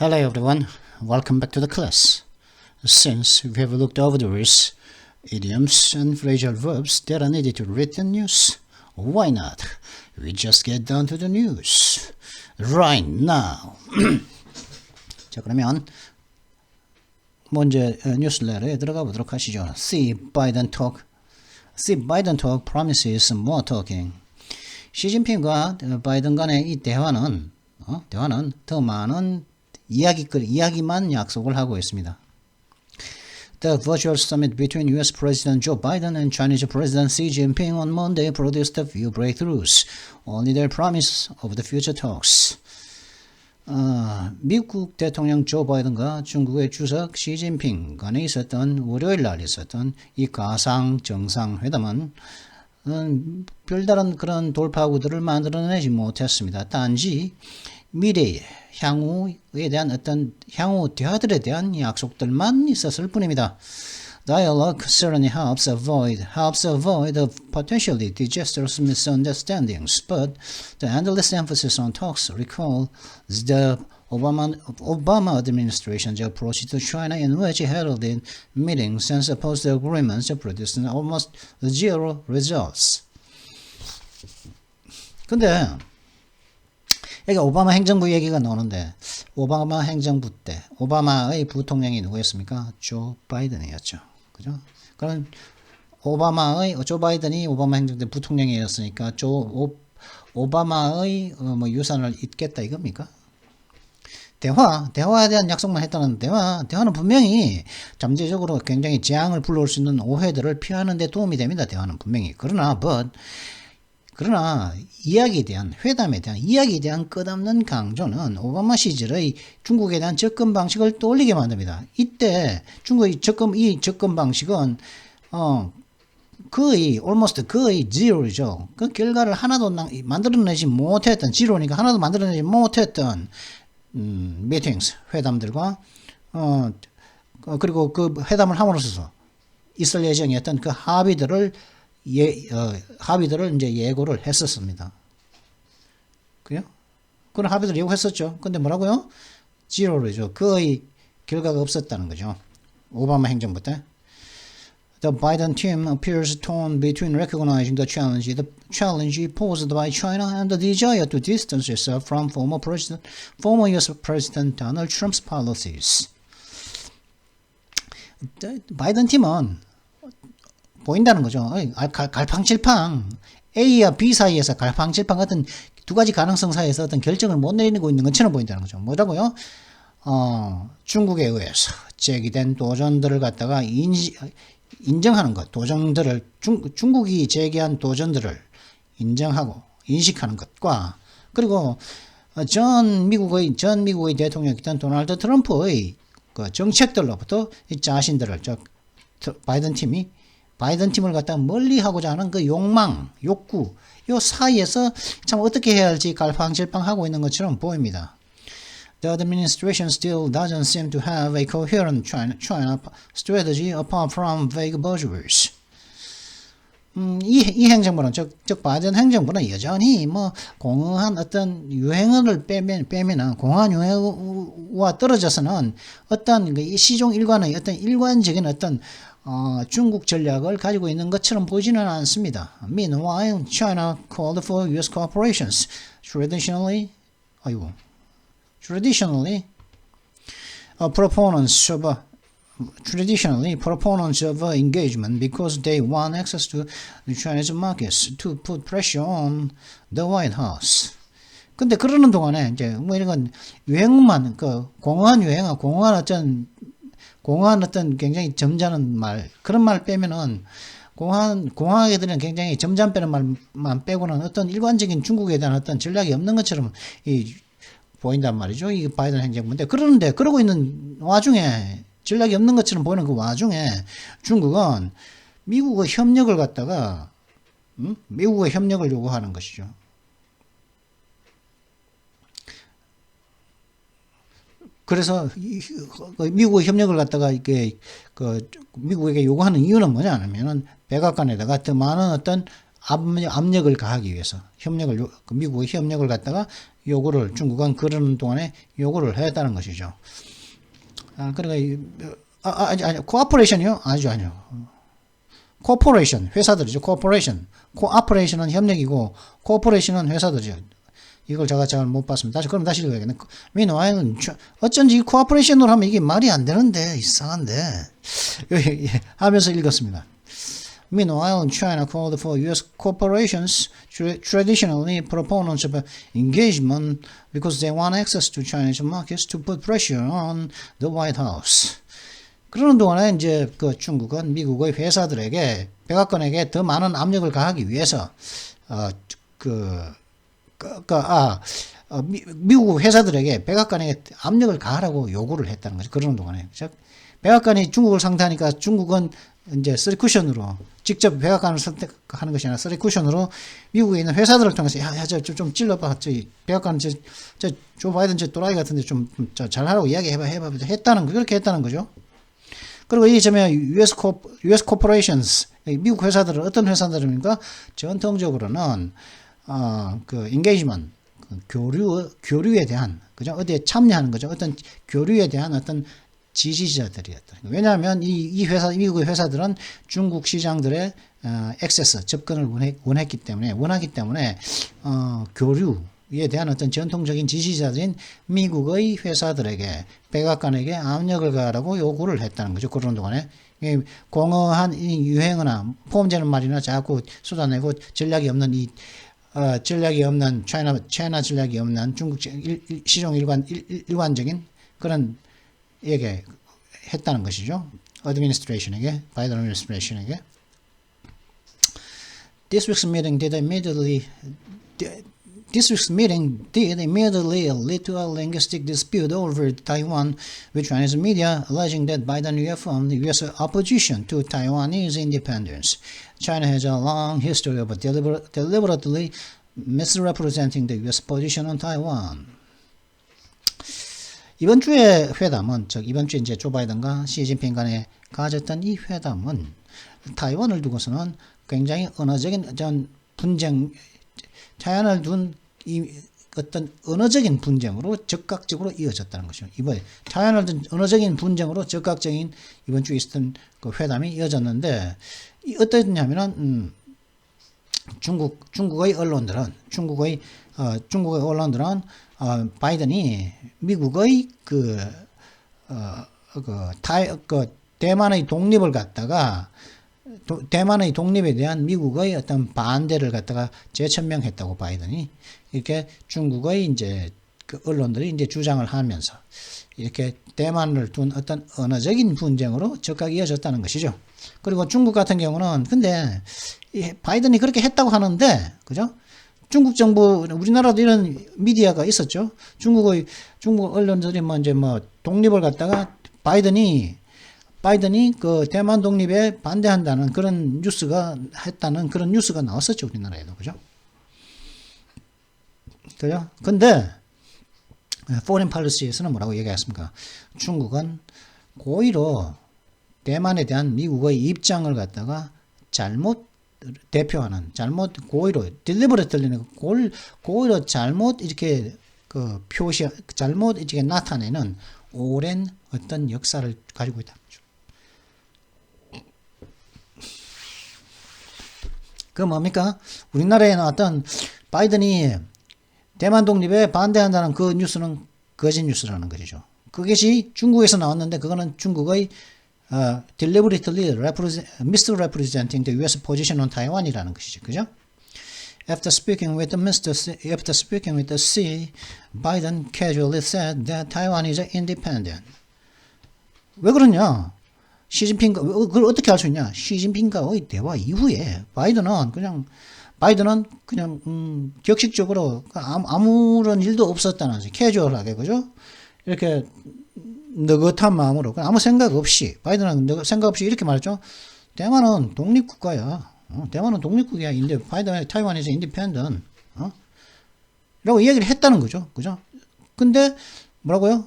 Hello everyone, welcome back to the class. Since we have looked over the words, idioms and phrasal verbs that are needed to read the news, why not? We just get down to the news right now. 자, 그러면 먼저 뉴스레터에 들어가 보도록 하시죠. See Biden talk promises more talking. 시진핑과 바이든 간의 이 대화는 더 많은 이야기만 약속을 하고 있습니다. The virtual summit between U.S. President Joe Biden and Chinese President Xi Jinping on Monday produced a few breakthroughs. Only their promise of the future talks. 미국 대통령 조 바이든과 중국의 주석 시진핑 간에 월요일 날 있었던 이 가상 정상회담은 별다른 그런 돌파구들을 만들어내지 못했습니다. 단지 미래의 향후 대화들에 대한 약속들만 있었을 뿐입니다. Dialogue certainly helps avoid the potentially disastrous misunderstandings, but the endless emphasis on talks recalls the Obama administration's approach to China, in which heralded meetings and supposed agreements produced almost zero results. 근데 여기 오바마 행정부 얘기가 나오는데 오바마 행정부 때 오바마의 부통령이 누구였습니까? 조 바이든이었죠. 그죠? 그럼 조 바이든이 오바마 행정부 때 부통령이었으니까 오바마의 유산을 잇겠다 이겁니까? 대화에 대한 약속만 했다는 대화는 분명히 잠재적으로 굉장히 재앙을 불러올 수 있는 오해들을 피하는 데 도움이 됩니다. 대화는 분명히. 그러나 회담에 대한 이야기에 대한 끝없는 강조는 오바마 시절의 중국에 대한 접근 방식을 떠올리게 만듭니다. 이때 중국의 접근 방식은 거의 zero죠. 그 결과를 하나도 만들어내지 못했던 zero니까 하나도 만들어내지 못했던 meetings 회담들과 그리고 그 회담을 함으로써 있을 예정이었던 그 합의들을 이제 예고를 했었습니다. 그래요? 그런 합의들을 예고했었죠. 근데 뭐라고요? zero죠. 거의 결과가 없었다는 거죠. 오바마 행정부 때. The Biden team appears torn between recognizing the challenge posed by China and the desire to distance itself from former U.S. President Donald Trump's policies. 바이든 팀은 보인다는 거죠. 갈팡질팡 A와 B 사이에서 갈팡질팡 같은 두 가지 가능성 사이에서 어떤 결정을 못 내리고 있는 것처럼 보인다는 거죠. 뭐라고요? 중국에 의해서 제기된 도전들을 갖다가 인정하는 것, 중국이 제기한 도전들을 인정하고 인식하는 것과 그리고 전 미국의 대통령이던 도널드 트럼프의 그 정책들로부터 자신들을 바이든 팀을 갖다 멀리하고자 하는 그 욕구, 요 사이에서 참 어떻게 해야 할지 갈팡질팡하고 있는 것처럼 보입니다. The administration still doesn't seem to have a coherent China strategy apart from vague buzzwords. 이 행정부는 즉 바이든 행정부는 여전히 공허한 어떤 유행어를 빼면은 공허한 유행어와 떨어져서는 어떤 시종 일관의 어떤 일관적인 어떤 중국 전략을 가지고 있는 것처럼 보이지는 않습니다. Meanwhile, China called for U.S. corporations traditionally proponents of engagement because they want access to the Chinese markets to put pressure on the White House. 근데 그러는 동안에 이제 이런 유행만 공허한 유행어, 공허한 어떤 굉장히 점잖은 말, 그런 말 빼면은 공허하게 들은 굉장히 점잖 빼는 말만 빼고는 어떤 일관적인 중국에 대한 어떤 전략이 없는 것처럼 보인단 말이죠. 이 바이든 행정부인데 그러고 있는 와중에 전략이 없는 것처럼 보이는 그 와중에 중국은 미국의 협력을 요구하는 것이죠. 그래서 미국의 협력을 갖다가 미국에게 요구하는 이유는 뭐냐면은 백악관에다가 더 많은 어떤 압력을 가하기 위해서 미국의 협력을 갖다가 요구를 중국은 그러는 동안에 요구를 했다는 것이죠. 그러니까 아니 코퍼레이션이요? 아니요. 코퍼레이션 회사들이죠. 코퍼레이션은 협력이고 코퍼레이션은 회사들이죠. 이걸 제가 잘 못 봤습니다. 그럼 다시 읽어야겠네. Meanwhile, 어쩐지 코퍼레이션으로 하면 이게 말이 안 되는데 이상한데 하면서 읽었습니다. Meanwhile, China called for U.S. corporations, traditionally proponents of engagement, because they want access to Chinese markets, to put pressure on the White House. 그러는 동안에 이제 그 중국은 미국의 회사들에게 백악관에게 더 많은 압력을 가하기 위해서 미국 회사들에게 백악관에게 압력을 가하라고 요구를 했다는 거죠. 그러는 동안에. 즉 백악관이 중국을 상대하니까 중국은 이제 쓰리 쿠션으로 직접 백악관을 선택하는 것이 아니라 쓰리 쿠션으로 미국에 있는 회사들을 통해서 좀 찔러봐. 백악관 조 바이든 또라이 같은데 좀 잘하라고 이야기해봐 했다는 거 그렇게 했다는 거죠. 그리고 이 점에 US corporations 미국 회사들은 어떤 회사들입니까? 전통적으로는 그 engagement 교류에 대한 그죠? 어디에 참여하는 거죠? 어떤 교류에 대한 어떤 지지자들이었다. 왜냐하면 이 회사 미국의 회사들은 중국 시장들의 액세스 접근을 원하기 때문에 교류에 대한 어떤 전통적인 지지자들인 미국의 회사들에게 백악관에게 압력을 가하라고 요구를 했다는 거죠. 그런 동안에 공허한 유행어나 포함되는 말이나 자꾸 쏟아내고 전략이 없는 차이나 전략이 없는 중국 시종 일관적인 그런 얘기 했다는 것이죠. administration에게, 바이든 administration에게. This week's meeting did immediately lead to a linguistic dispute over Taiwan, with Chinese media alleging that Biden reaffirmed the U.S. opposition to Taiwanese independence. China has a long history of deliberately misrepresenting the U.S. position on Taiwan. 이번 주에 회담은, 이번 주에 이제 조 바이든과 시진핑 간에 가졌던 이 회담은 타이완을 두고서는 굉장히 언어적인 분쟁, 타이완을 둔 이 어떤 언어적인 분쟁으로 적극적으로 이어졌다는 것이죠. 이번에 타이완을 둔 언어적인 분쟁으로 적극적인 이번 주에 있었던 그 회담이 이어졌는데 어떻냐면은 중국의 언론들은 바이든이 미국의 대만의 독립을 갖다가 대만의 독립에 대한 미국의 어떤 반대를 갖다가 재천명했다고 바이든이 이렇게 중국의 이제 그 언론들이 이제 주장을 하면서 이렇게 대만을 둔 어떤 언어적인 분쟁으로 적극 이어졌다는 것이죠. 그리고 중국 같은 경우는 근데 바이든이 그렇게 했다고 하는데 그죠? 중국 정부 우리나라도 이런 미디어가 있었죠. 중국 언론들이 이제 독립을 갖다가 바이든이 그 대만 독립에 반대한다는 그런 했다는 그런 뉴스가 나왔었죠. 우리나라에도. 그죠? 그죠? 근데, foreign policy에서는 뭐라고 얘기했습니까? 중국은 고의로 대만에 대한 미국의 입장을 갖다가 잘못 대표하는, 고의로, deliberately, 고의로 잘못 이렇게 잘못 이렇게 나타내는 오랜 어떤 역사를 가지고 있다. 그 뭡니까? 우리나라에는 어떤 바이든이 대만 독립에 반대한다는 그 뉴스는 거짓 뉴스라는 것이죠. 그것이 중국에서 나왔는데 그거는 중국의 deliberately misrepresenting the U.S. position on Taiwan이라는 것이죠. 그죠? After speaking with the Xi, Biden casually said that Taiwan is independent. 왜 그러냐? 그걸 어떻게 알 수 있냐? 시진핑과의 대화 이후에 바이든은 그냥 격식적으로 아무런 일도 없었다는 거지. 캐주얼하게 그죠? 이렇게 느긋한 마음으로 아무 생각 없이 바이든은 생각 없이 이렇게 말했죠. 대만은 독립국가야. 대만은 독립국이야. 타이완에서 인디펜던. 라고 이야기를 했다는 거죠. 그죠? 근데 뭐라고요?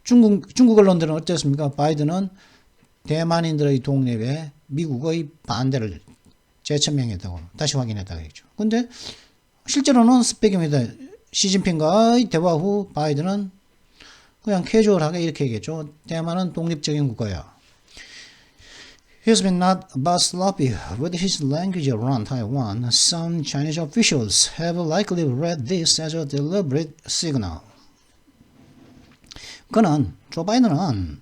중국 언론들은 어땠습니까? 바이든은 대만인들의 독립에 미국의 반대를 재천명했다고 다시 확인했다고 했죠. 근데 실제로는 스피킹 with the 시진핑과의 대화 후 바이든은 그냥 캐주얼하게 이렇게 얘기했죠. 대만은 독립적인 국가야. He's been not about sloppy with his language around Taiwan. Some Chinese officials have likely read this as a deliberate signal. 그는 조 바이든은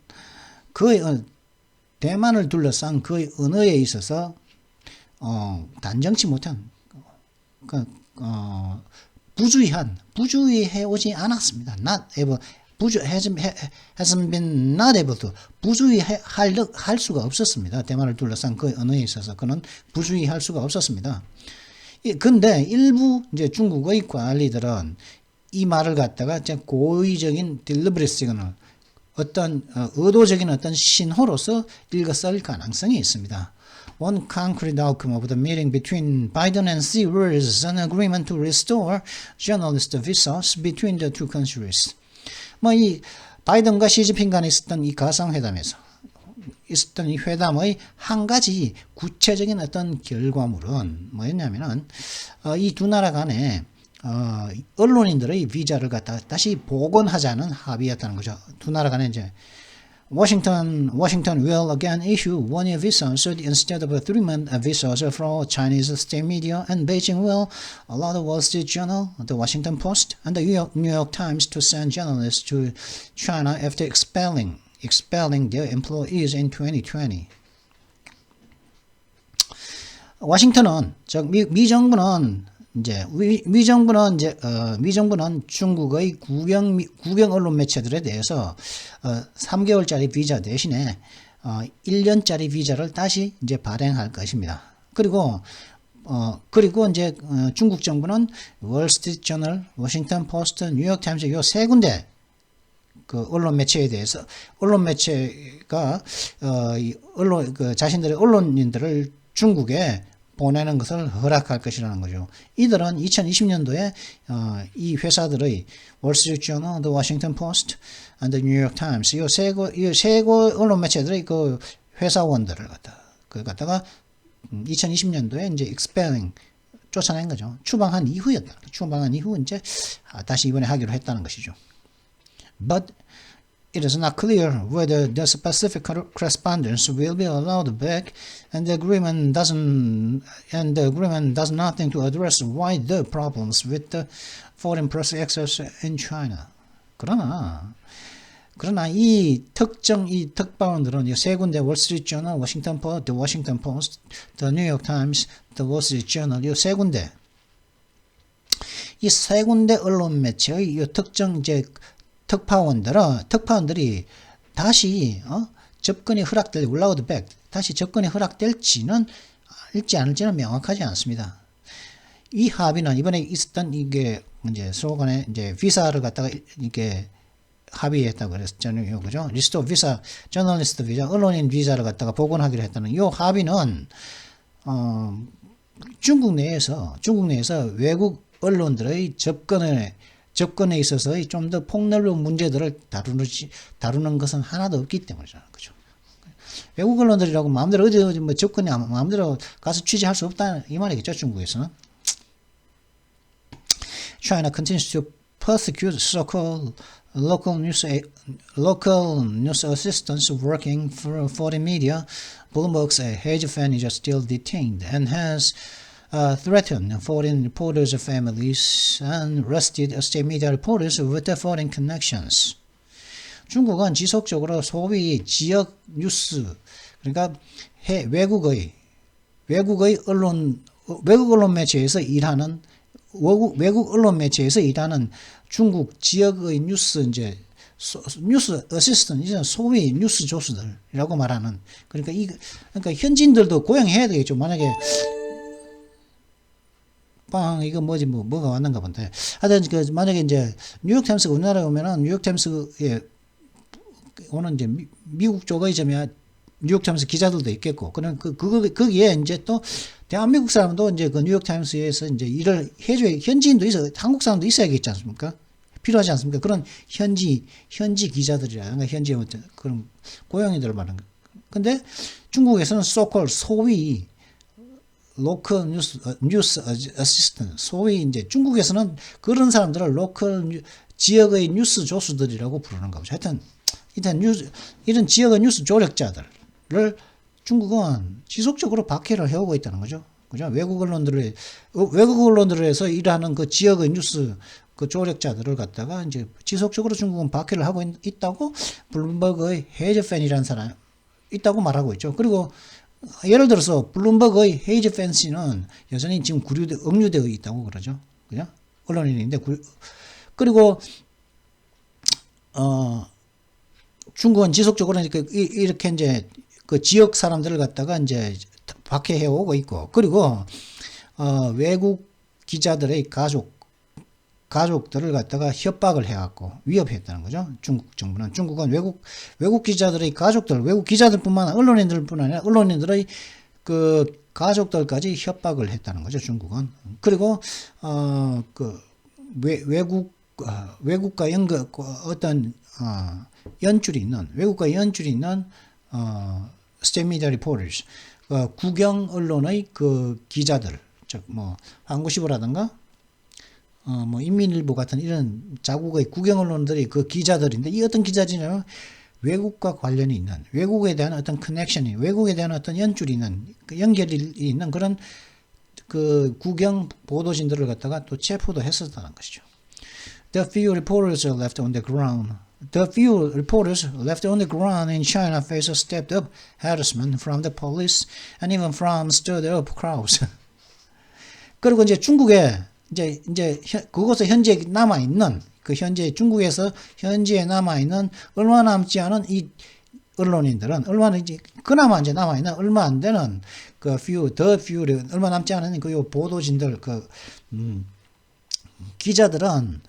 그의 대만을 둘러싼 그의 언어에 있어서 단정치 못한 부주의해 오지 않았습니다. Not able hasn't been not able to 부주의할 수가 없었습니다. 대만을 둘러싼 그 언어에 있어서 그는 부주의할 수가 없었습니다. 근데 일부 이제 중국의 관리들은 이 말을 갖다가 고의적인 deliberate signal, 어떤 의도적인 어떤 신호로서 읽었을 가능성이 있습니다. One concrete outcome of the meeting between Biden and Xi was an agreement to restore journalist visas between the two countries. 이 바이든과 시진핑 간에 있었던 이 가상회담에서 있었던 이 회담의 한 가지 구체적인 어떤 결과물은 뭐였냐면은 이 두 나라 간에 언론인들의 비자를 갖다 다시 복원하자는 합의였다는 거죠. 두 나라 간에 이제 Washington will again issue one-year visas instead of a 3-month visas for Chinese state media, and Beijing will allow the Wall Street Journal, the Washington Post, and the New York Times to send journalists to China after expelling their employees in 2020. 워싱턴은 미정부는 미정부는 중국의 국영 언론 매체들에 대해서 3개월짜리 비자 대신에 1년짜리 비자를 다시 이제 발행할 것입니다. 그리고 이제 중국 정부는 월스트리트 저널, 워싱턴 포스트, 뉴욕 타임즈 요 세 군데 그 언론 매체에 대해서 언론 매체가 자신들의 언론인들을 중국에 보내는 것을 허락할 것이라는 거죠. 이들은 2020년도에 이 회사들의 월스트리트 저널, The Washington Post, and the New York Times 이 세 언론 매체들의 그 회사원들을 갖다가 2020년도에 이제 expelling 쫓아낸 거죠. 추방한 이후였다. 추방한 이후 이제 다시 이번에 하기로 했다는 것이죠. But it is not clear whether the specific correspondence will be allowed back, and the agreement does nothing to address wider problems with the foreign press access in China. 그러나 이 특파원들은 이 세 군데 월스트리트 저널, 워싱턴 포스트, The Washington Post, The New York Times, The Wall Street Journal 이 세 군데 언론 매체의 이 특정 이제 특파원들이 다시 접근이 허락될 allowed back 다시 접근이 허락될지는 일지 않을지는 명확하지 않습니다. 이 합의는 이번에 있었던 이게 이제 서로 간에 이제 비자를 갖다가 이게 합의했다고 그랬잖아요. 그죠? 리스트 비자, 저널리스트 비자, 언론인 비자를 갖다가 복원하기로 했다는 이 합의는 중국 내에서 외국 언론들의 접근에 있어서 좀 더 폭넓은 문제들을 다루는 것은 하나도 없기 때문이잖아요. 그죠? 외국 언론들이라고 마음대로 어디 뭐 접근이 마음대로 가서 취재할 수 없다 이 말이겠죠. 중국에서는. China continues to persecute so-called local news assistants working for foreign media. Bloomberg's hedge fund is still detained and has threatened foreign reporters' families and arrested state media reporters with foreign connections. 중국은 지속적으로 소위 지역 뉴스, 그러니까 외국 언론 매체에서 일하는 외국 언론 매체에서 일하는 중국 지역의 뉴스 어시스턴트, 소위 뉴스 조수들이라고 말하는, 그러니까 현지인들도 고용해야 되겠죠. 만약에 이거 뭐가 왔는가 본데. 하여튼 만약에 이제 뉴욕 타임스가 우리나라에 오면은 뉴욕 타임스에 오는 이제 미국 쪽의 뉴욕 타임스 기자들도 있겠고, 그런 거기에 이제 또 대한민국 사람도 이제 그 뉴욕 타임스에서 이제 일을 해줘야, 현지인도 한국 사람도 있어야겠지 않습니까? 필요하지 않습니까? 그런 현지 기자들이라, 현지 그런 고용인들을 말하는 거. 근데 중국에서는 소위 로컬 뉴스 어시스턴트, 소위 이제 중국에서는 그런 사람들을 로컬 지역의 뉴스 조수들이라고 부르는 거죠. 하여튼 이런 지역의 뉴스 조력자들을 중국은 지속적으로 박해를 해오고 있다는 거죠. 그죠? 외국 언론들에서 일하는 그 지역의 뉴스 그 조력자들을 갖다가 이제 지속적으로 중국은 박해를 하고 있다고 블룸버그의 헤이즈 팬이라는 사람 있다고 말하고 있죠. 그리고 예를 들어서 블룸버그의 헤이즈 팬 씨는 여전히 지금 억류되어 있다고 그러죠. 그죠? 언론인인데 그리고 중국은 지속적으로 이렇게 이제 그 지역 사람들을 갖다가 이제 박해해 오고 있고, 그리고 외국 기자들의 가족들을 갖다가 협박을 해갖고 위협했다는 거죠. 중국 정부는. 중국은 외국 기자들의 가족들, 외국 기자들뿐만 아니라 언론인들뿐 아니라 언론인들의 그 가족들까지 협박을 했다는 거죠. 중국은. 그리고 외국과 어떤 연줄이 있는 state media reporters, 국영 언론의 그 기자들, 즉 뭐 한국시보라든가 뭐 인민일보 같은 이런 자국의 국영 언론들이 그 기자들인데, 이 어떤 기자들이냐면 외국과 관련이 있는, 외국에 대한 어떤 커넥션이, 외국에 대한 어떤 연줄이 있는, 연결이 있는 그런 그 국영 보도진들을 갖다가 또 체포도 했었다는 것이죠. The few reporters left on the ground in China face a stepped-up harassment from the police and even from stirred-up crowds. 그리고 이제 중국에 이제 그곳에 현재 남아 있는 중국에서 현지에 남아 있는 얼마 남지 않은 이 언론인들은 그나마 이제 남아 있는 얼마 안 되는 그 얼마 남지 않은 그 보도진들 기자들은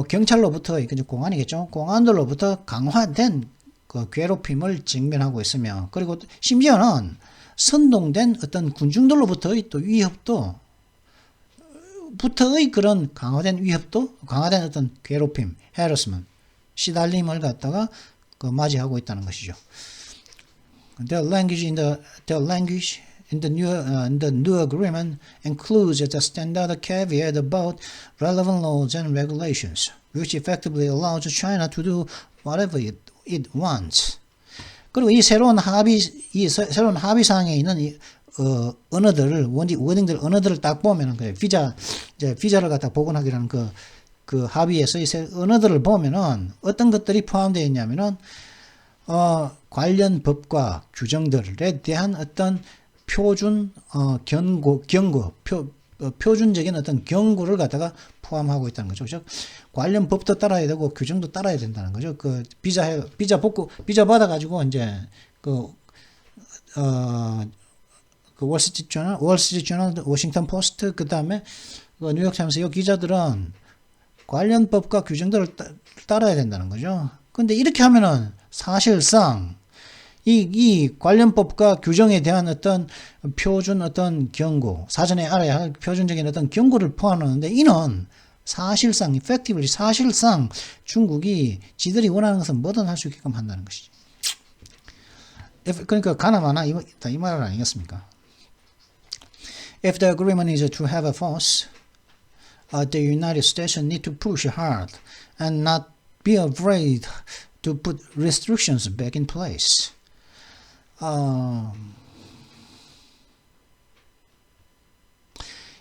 경찰로부터, 공안이겠죠. 공안들로부터 강화된 그 괴롭힘을 직면하고 있으며, 그리고 심지어는 선동된 어떤 군중들로부터의 또 부터의 그런 강화된 어떤 괴롭힘, harassment, 시달림을 갖다가 맞이하고 있다는 것이죠. The language in the new agreement includes a standard caveat about relevant laws and regulations, which effectively allows China to do whatever it wants. 그리고 이 새로운 합의사항에 있는 워딩들 언어들을 딱 보면은 비자를 갖다 복원하기라는 그 합의에서 이 언어들을 보면은 어떤 것들이 포함되어 있냐면은 관련 법과 규정들에 대한 어떤 표준 표준적인 어떤 경고를 갖다가 포함하고 있다는 거죠. 즉 관련 법도 따라야 되고 규정도 따라야 된다는 거죠. 그 비자 받아 가지고 이제 월스트리트저널, 워싱턴 포스트, 그다음에 뉴욕 타임스 이 기자들은 관련 법과 규정들을 따라야 된다는 거죠. 근데 이렇게 하면은 사실상 이 관련법과 규정에 대한 어떤 표준 어떤 경고, 사전에 알아야 할 표준적인 어떤 경고를 포함하는데, 이는 사실상 중국이 지들이 원하는 것은 뭐든 할 수 있게끔 한다는 것이죠. 그러니까 가나마나 이 말은 아니겠습니까? If the agreement is to have a force, the United States need to push hard and not be afraid to put restrictions back in place.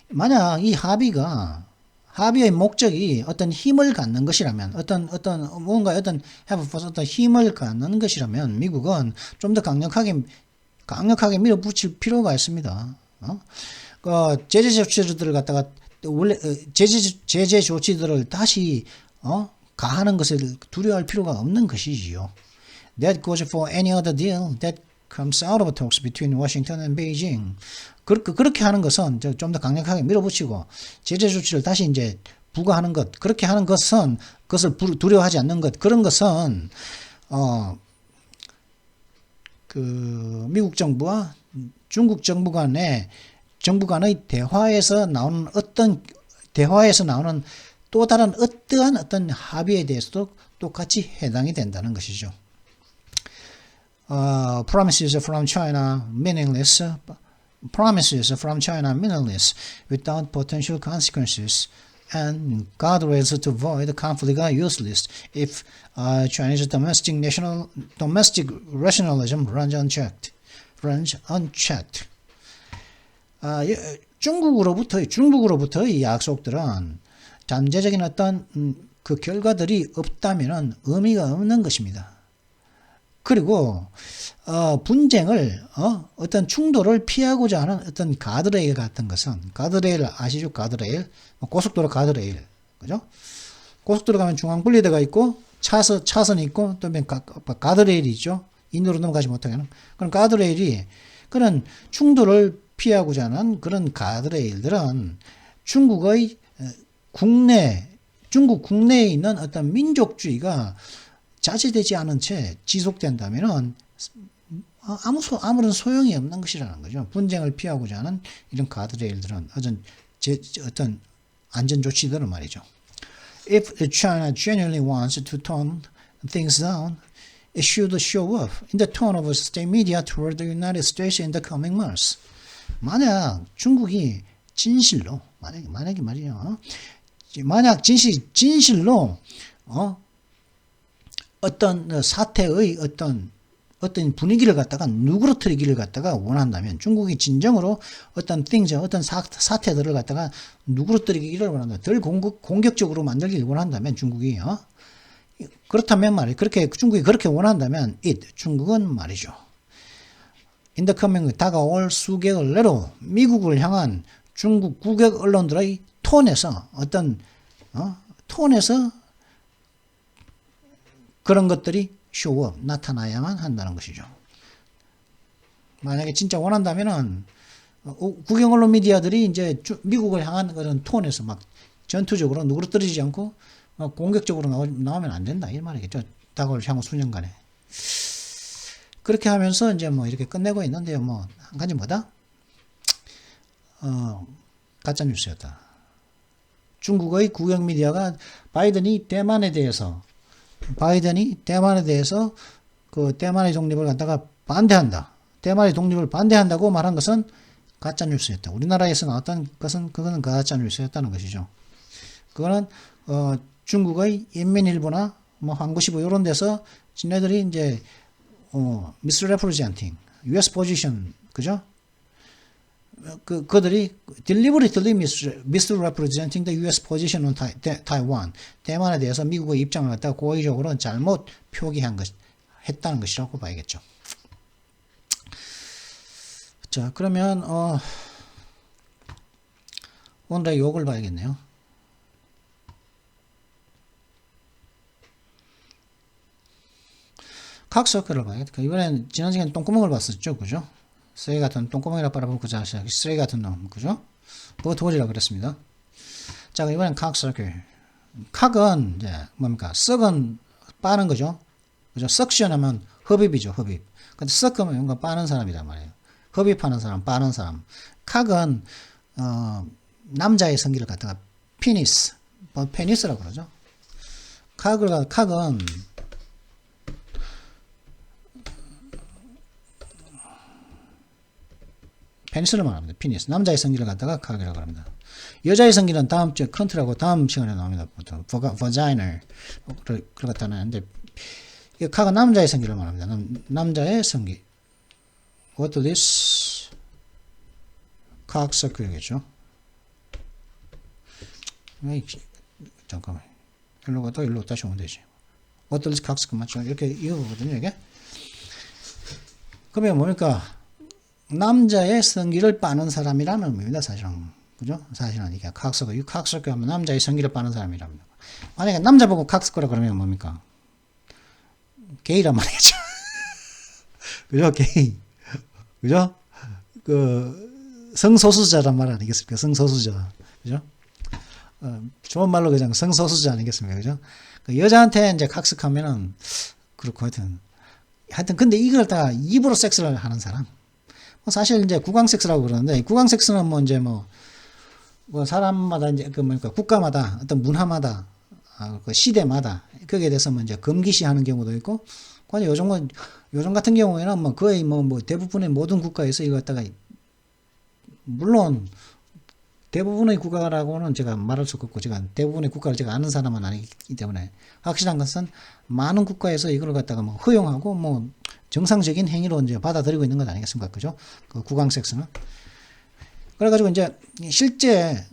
만약 이 합의의 목적이 어떤 힘을 갖는 것이라면, 어떤 힘을 갖는 것이라면, 미국은 좀 더 강력하게 밀어붙일 필요가 있습니다. 제재 조치들을 갖다가 원래 제재 조치들을 다시 가하는 것을 두려워할 필요가 없는 것이지요. That goes for any other deal that comes out of talks between Washington and Beijing. 그렇게 하는 것은 좀 더 강력하게 밀어붙이고 제재 조치를 다시 이제 부과하는 것, 그렇게 하는 것은 그것을 두려워하지 않는 것, 그런 것은 미국 정부와 중국 정부 간의 대화에서 나오는 또 다른 어떠한 어떤 합의에 대해서도 똑같이 해당이 된다는 것이죠. Promises from China meaningless promises from China meaningless without potential consequences, and guardrails to avoid conflict are useless if Chinese domestic rationalism runs unchecked. 중국으로부터의 약속들은 잠재적인 어떤 그 결과들이 없다면은 의미가 없는 것입니다. 그리고 분쟁을 어떤 충돌을 피하고자 하는 어떤 가드레일 같은 것은 가드레일 아시죠? 가드레일 고속도로 가드레일 그죠? 고속도로 가면 중앙 분리대가 있고 차선이 있고 또 가드레일이 있죠. 인도로 넘어가지 못하게 하는 그런 가드레일이 그런 충돌을 피하고자 하는 그런 가드레일들은 중국 국내에 있는 어떤 민족주의가 자제되지 않은 채 지속된다면은 아무런 소용이 없는 것이라는 거죠. 분쟁을 피하고자 하는 이런 가드레일들은 어떤 안전 조치들은 말이죠. If China genuinely wants to tone things down, it should show up in the tone of state media toward the United States in the coming months. 만약 중국이 진실로 만약에 말이죠. 만약 진실로 어떤 사태의 어떤 분위기를 갖다가 누그러뜨리기를 갖다가 원한다면 중국이 진정으로 어떤 things, 어떤 사태들을 갖다가 누그러뜨리기를 원한다. 덜 공격적으로 만들기를 원한다면 중국이 그렇다면 말이에요. 그렇게 중국이 그렇게 원한다면 중국은 말이죠. in the coming 다가올 수개월 내로 미국을 향한 중국 국외 언론들의 톤에서 톤에서 그런 것들이 쇼업 나타나야만 한다는 것이죠. 만약에 진짜 원한다면은 국영 언론 미디어들이 이제 미국을 향한 그런 톤에서 막 전투적으로 누그러뜨리지 않고 공격적으로 나오면 안 된다 이 말이겠죠. 다가올 향후 수년간에 그렇게 하면서 이제 뭐 이렇게 끝내고 있는데요. 뭐 한 가지 뭐다? 가짜 뉴스였다. 중국의 국영 미디어가 바이든이 대만에 대해서 그 대만의 독립을 갖다가 반대한다. 대만의 독립을 반대한다고 말한 것은 가짜 뉴스였다. 우리나라에서 나왔던 것은 그거는 가짜 뉴스였다는 것이죠. 그거는 중국의 인민일보나 뭐 한국시보 이런 데서 지네들이 이제 misrepresenting US position 그죠? 그들이 deliberately misrepresenting the US position on Taiwan 대만에 대해서 미국의 입장을 갖다가 고의적으로 잘못 했다는 것이라고 봐야겠죠. 자 그러면 오늘의 욕을 봐야겠네요. 칵서클을 봐야겠다. 이번엔 지난 시간에 똥구멍을 봤었죠, 그죠? 쓰레기 같은 똥구멍이라 바라보고 그 자식 쓰레기 같은 놈, 그죠? 그거 도리라 그랬습니다. 자, 이번엔 칵서클. 칵은 이제 뭡니까? 썩은 빠는 거죠, 그죠? 석션하면 흡입이죠, 흡입. 근데 썩으면 뭔가 빠는 사람이란 말이에요. 흡입하는 사람, 빠는 사람. 칵은 남자의 성기를 갖다가 피니스, 페니스라고 그러죠. 칵은 페니스를 말합니다. 피니스. 남자의 성기를 갖다가 칵이라고 합니다. 여자의 성기는 다음 주에 컨트라고 다음 시간에 나옵니다. 보통 vagina 그렇게 나는데 칵은 남자의 성기를 말합니다. 남자의 성기. What is cocksucker겠죠? 잠깐만. 일로 가다 일로 다시 오면 되지. What is cocksucker 맞죠? 이렇게 이거거든요, 이게. 그러면 뭡니까? 남자의 성기를 빠는 사람이라는 의미입니다, 사실은. 그죠? 사실은 이게 칵서커. 이 칵서커 하면 남자의 성기를 빠는 사람이랍니다. 만약에 남자 보고 칵서커라 그러면 뭡니까? 게이란 말이겠죠. 그죠? 게이. 그죠? 성소수자란 말 아니겠습니까? 성소수자. 그죠? 좋은 말로 그냥 성소수자 아니겠습니까? 그죠? 여자한테 이제 칵서커 하면은, 그렇고 하여튼, 근데 이걸 다 입으로 섹스를 하는 사람. 사실 이제 구강섹스라고 그러는데 구강섹스는 뭐 이제 뭐 사람마다 이제 국가마다 어떤 문화마다 그 시대마다 거기에 대해서 뭐 이제 금기시하는 경우도 있고 요즘 같은 경우에는 뭐 거의 뭐 대부분의 모든 국가에서 이거 갖다가 물론 대부분의 국가라고는 제가 말할 수 없고 제가 대부분의 국가를 제가 아는 사람은 아니기 때문에 확실한 것은 많은 국가에서 이걸 갖다가 뭐 허용하고 뭐 정상적인 행위로 이제 받아들이고 있는 것 아니겠습니까? 그죠? 그 구강 섹스는. 그래가지고 이제 실제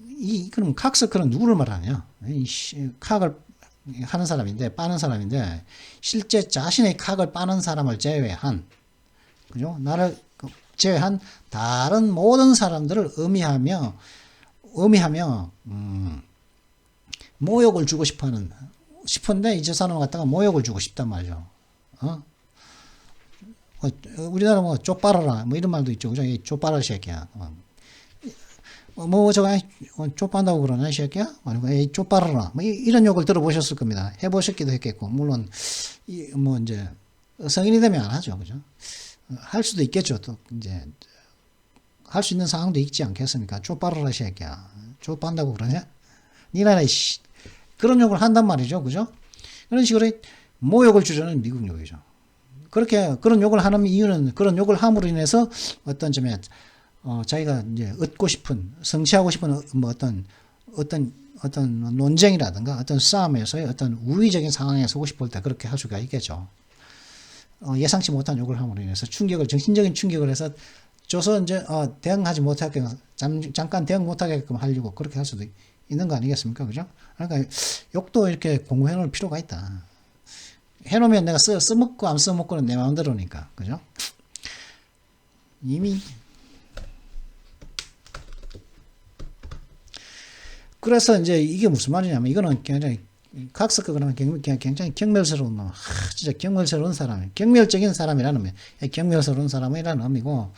그럼 칵서클은 누구를 말하냐? 칵을 하는 사람인데 빠는 사람인데 실제 자신의 칵을 빠는 사람을 제외한 그죠? 나를 제외한 다른 모든 사람들을 의미하며 모욕을 주고 싶은데 이제 사람 갖다가 모욕을 주고 싶단 말이죠. 우리나라 뭐 쪽빨아라 뭐 이런 말도 있죠. 그죠? 이 쪽빨아 새끼야. 뭐 저거 쪽빤다고 그러나 이 새끼야? 아니고 이 쪽빨아라 뭐 이런 욕을 들어보셨을 겁니다. 해보셨기도 했겠고 물론 뭐 이제 성인이 되면 안 하죠. 그죠? 할 수도 있겠죠. 또 이제 할 수 있는 상황도 있지 않겠습니까? 쪽빨아라 새끼야. 쪽빤다고 그러냐? 니나라 씨 그런 욕을 한단 말이죠. 그죠? 그런 식으로 모욕을 주려는 미국 욕이죠. 그렇게 그런 욕을 하는 이유는 그런 욕을 함으로 인해서 어떤 점에 자기가 이제 얻고 싶은 성취하고 싶은 뭐 어떤 논쟁이라든가 어떤 싸움에서의 어떤 우위적인 상황에 서고 싶을 때 그렇게 할 수가 있겠죠. 예상치 못한 욕을 함으로 인해서 정신적인 충격을 해서 줘서 이제 대응하지 못하게끔 잠깐 대응 못하게끔 하려고 그렇게 할 수도 있는 거 아니겠습니까? 그죠? 그러니까 욕도 이렇게 공부해 놓을 필요가 있다. 해놓으면 내가 써먹고 안 써먹고는 내 마음대로니까. 그죠? 이미. 그래서 이제 이게 무슨 말이냐면, 이거는 굉장히, 칵서크 그러면 굉장히 경멸스러운 놈. 진짜 경멸스러운 사람. 경멸적인 사람이라는 의미. 경멸스러운 사람이라는 의미고,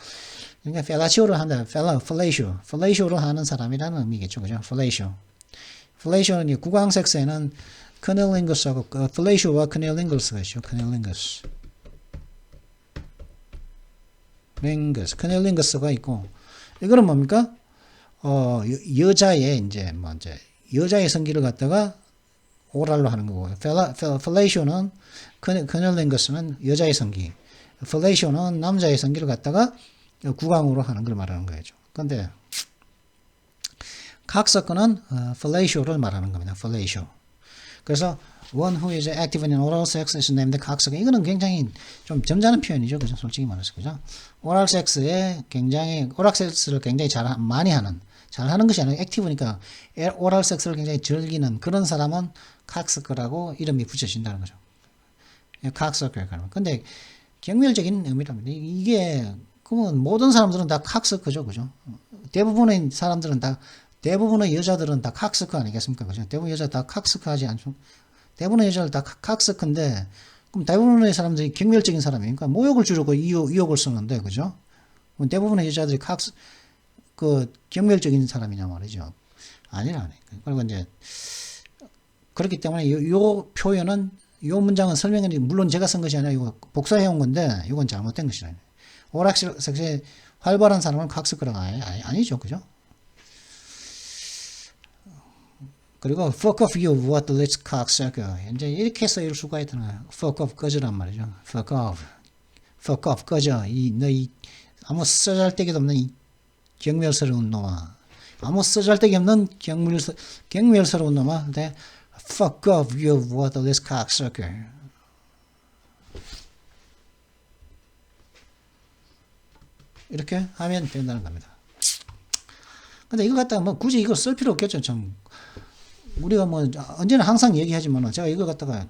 그러니까 펠라치오를 한다. 펠라시오로 하는 사람이라는 의미겠죠. 그죠? 펠라시오는 구강 섹스에는 커넬링거스하고 플레이쇼와 커넬링거스가 있죠. 커넬링거스가 있고 이거는 뭡니까? 여자의 여자의 성기를 갖다가 오랄로 하는 거고 플레이쇼는 커넬링거스는 여자의 성기, 플레이쇼는 남자의 성기를 갖다가 구강으로 하는 걸 말하는 거죠. 근데 칵서커는 플레이쇼를 말하는 겁니다. 플레이쇼. 그래서 one who is active in oral sex is named cocksucker. 이거는 굉장히 좀 점잖은 표현이죠. 그죠? 솔직히 말해서. 그죠? 오랄 섹스를 굉장히 잘하는 것이 아니라 액티브니까 오랄 섹스를 굉장히 즐기는 그런 사람은 칵서커라고 이름이 붙여진다는 거죠. 칵서커. 근데 경멸적인 의미랍니다. 이게 그러면 모든 사람들은 다 칵서커죠. 그죠? 대부분의 여자들은 다 칵서커 아니겠습니까? 그죠? 대부분 여자 다 칵서커 하지 않죠? 대부분의 여자들 다 칵서커인데, 그럼 대부분의 사람들이 경멸적인 사람이니까 모욕을 주려고 이 욕을 쓰는데, 그죠? 그럼 대부분의 여자들이 경멸적인 사람이냐 말이죠. 아니라. 그리고 이제, 그렇기 때문에 요 표현은, 요 문장은 설명이, 물론 제가 쓴 것이 아니라 이거 복사해온 건데, 이건 잘못된 것이라. 오락 섹스에 활발한 사람은 칵서커가 아니죠. 그죠? 그리고 fuck off you what this cocksucker. 이제 이렇게 해서 이럴 수가 있잖아요. fuck off 꺼져란 말이죠. fuck off 꺼져. 너 아무 쓰잘데기도 없는 이 경멸스러운 놈아. 아무 쓰잘데기 없는 경멸스러운 놈아. 근데 fuck off you what this cocksucker. 이렇게 하면 된다는 겁니다. 근데 이거 갖다가 뭐 굳이 이거 쓸 필요 없겠죠. 우리가 뭐 언제나 항상 얘기하지만 제가 이걸 갖다가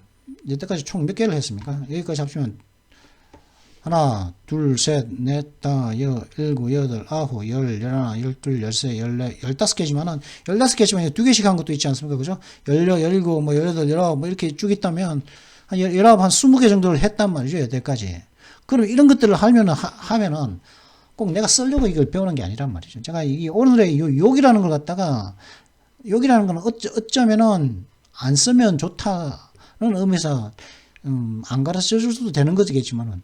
여태까지 총 몇 개를 했습니까? 여기까지 합치면 하나, 둘, 셋, 넷, 다, 일곱, 여덟, 아홉, 열, 열하나, 열둘, 열세, 열네, 15개지만은 15개지만 2개씩 한 것도 있지 않습니까? 그죠? 열일곱, 뭐 열여덟, 열아홉 뭐 이렇게 쭉 있다면 한 열아홉 한 20개 정도를 했단 말이죠. 여태까지. 그럼 이런 것들을 하면은 꼭 내가 쓰려고 이걸 배우는 게 아니란 말이죠. 제가 이 오늘의 욕이라는 걸 갖다가 욕이라는 건 어쩌면은 안 쓰면 좋다는 의미에서 안 가르쳐 줄 수도 되는 거겠지만은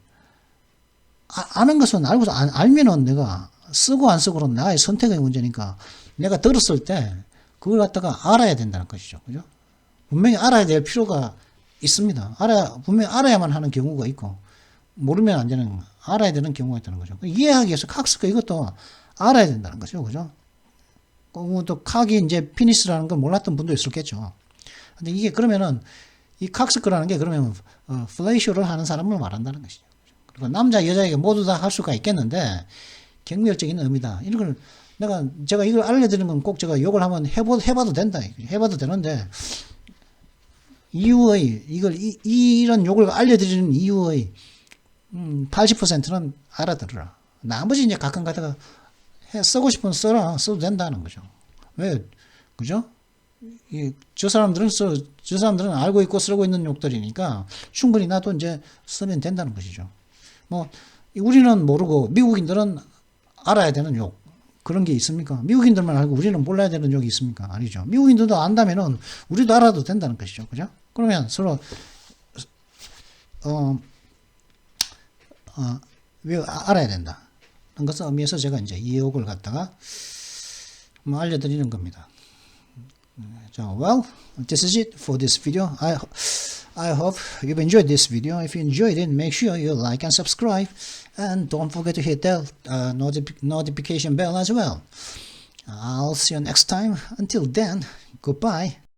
아는 것은 알고서 알면은 내가 쓰고 안 쓰고는 나의 선택의 문제니까 내가 들었을 때 그걸 갖다가 알아야 된다는 것이죠. 그죠? 분명히 알아야 될 필요가 있습니다. 분명히 알아야만 하는 경우가 있고 모르면 안 되는 알아야 되는 경우가 있다는 거죠. 이해하기 위해서 칵스커 이것도 알아야 된다는 거죠. 그죠? 또 칵이 이제 피니스라는 걸 몰랐던 분도 있었겠죠. 근데 이게 그러면은 이 칵스크라는 게 그러면 플레이쇼를 하는 사람을 말한다는 것이죠. 그리고 남자 여자에게 모두 다 할 수가 있겠는데 경멸적인 의미다. 이걸 제가 이걸 알려드리는 건 꼭 제가 욕을 하면 해봐도 된다. 해봐도 되는데 이유의 이런 욕을 알려드리는 이유의 80%는 알아들으라. 나머지 이제 가끔 가다가 쓰고 싶으면 써도 된다는 거죠. 왜? 그죠? 저 사람들은 알고 있고 쓰고 있는 욕들이니까 충분히 나도 이제 쓰면 된다는 것이죠. 뭐, 우리는 모르고 미국인들은 알아야 되는 욕. 그런 게 있습니까? 미국인들만 알고 우리는 몰라야 되는 욕이 있습니까? 아니죠. 미국인들도 안다면은 우리도 알아도 된다는 것이죠. 그죠? 그러면 서로, 알아야 된다. 그런 것을 의미해서 제가 이제 이 욕을 갖다가 뭐 알려드리는 겁니다. So, well, this is it for this video. I hope you've enjoyed this video. If you enjoyed it, make sure you like and subscribe, and don't forget to hit that notification bell as well. I'll see you next time. Until then, goodbye.